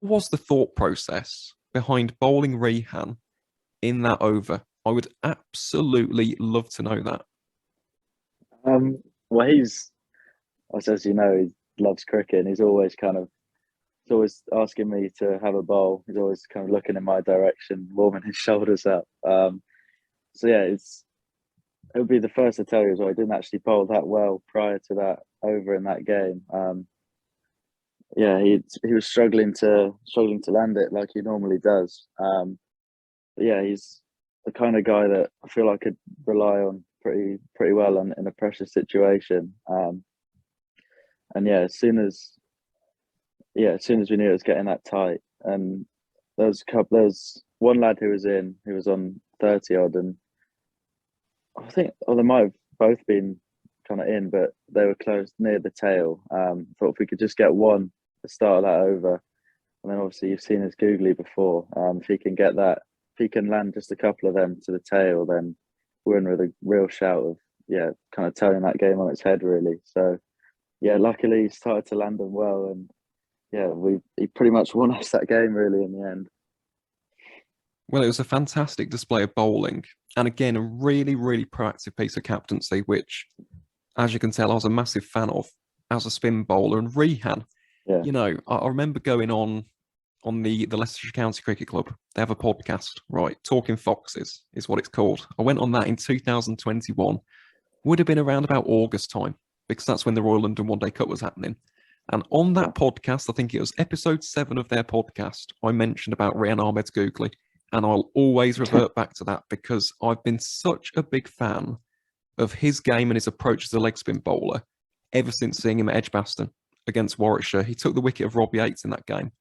What was the thought process behind bowling Rehan in that over? I would absolutely love to know that. Um, well, as you know, he loves cricket, and he's always asking me to have a bowl. He's always kind of looking in my direction, warming his shoulders up. So yeah, it would be the first to tell you as well. I didn't actually bowl that well prior to that over in that game. Yeah, he was struggling to land it like he normally does. But yeah, he's the kind of guy that I feel I could rely on pretty well in a pressure situation. And as soon as we knew it was getting that tight, and there's one lad who was on 30 odd, and I think, oh, they might have both been kind of in, but they were close near the tail. Thought if we could just get one at the start of that over, and then obviously you've seen his googly before. If he can get that, if he can land just a couple of them to the tail, then we're in with a real shout of, yeah, kind of turning that game on its head really. So yeah, luckily he started to land them well, and yeah, we he pretty much won us that game really in the end. Well, it was a fantastic display of bowling. And again, a really, really proactive piece of captaincy, which, as you can tell, I was a massive fan of as a spin bowler. And Rehan, Yeah, I remember going on the Leicestershire County Cricket Club. They have a podcast, right? Talking Foxes is what it's called. I went on that in 2021. Would have been around about August time because that's when the Royal London One Day Cup was happening. And on yeah, that podcast, I think it was episode 7 of their podcast, I mentioned about Rehan Ahmed's googly. And I'll always revert back to that because I've been such a big fan of his game and his approach as a leg spin bowler ever since seeing him at Edgbaston against Warwickshire. He took the wicket of Robbie Yates in that game,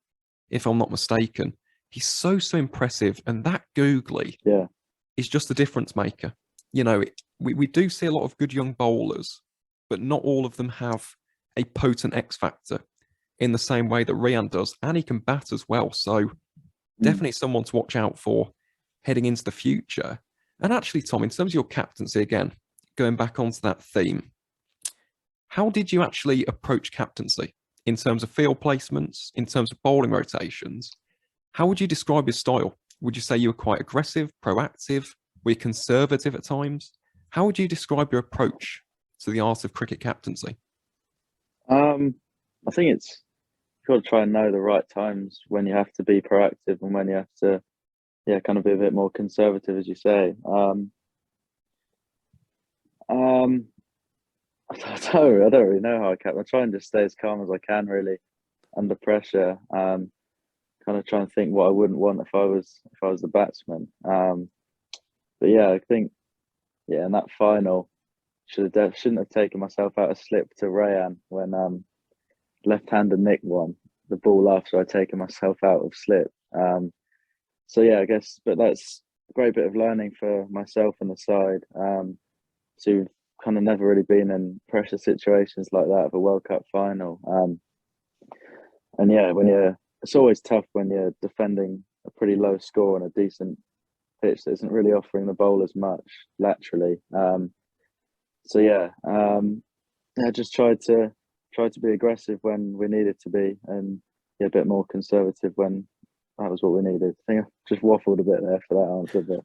if I'm not mistaken. He's so impressive. And that googly yeah, is just a difference maker. We do see a lot of good young bowlers, but not all of them have a potent X factor in the same way that Rian does, and he can bat as well. So mm. definitely someone to watch out for heading into the future. And actually, Tom, in terms of your captaincy again, going back onto that theme, how did you actually approach captaincy in terms of field placements, in terms of bowling rotations? How would you describe your style? Would you say you were quite aggressive, proactive? Were you conservative at times? How would you describe your approach to the art of cricket captaincy? Um, I think it's you've got to try and know the right times when you have to be proactive and when you have to, yeah, kind of be a bit more conservative, as you say. Um, I don't really know how I try and just stay as calm as I can, really, under pressure. Kind of try and think what I wouldn't want if I was the batsman. But yeah, I think yeah, in that final, shouldn't have taken myself out of slip to Rayan when left-hander Nick won the ball after I'd taken myself out of slip. So yeah, I guess, but that's a great bit of learning for myself and the side. To kind of never really been in pressure situations like that of a World Cup final. And yeah, it's always tough when you're defending a pretty low score on a decent pitch that isn't really offering the bowlers much laterally. So yeah, I just tried to be aggressive when we needed to be, and yeah, a bit more conservative when that was what we needed. I think I just waffled a bit there for that answer, but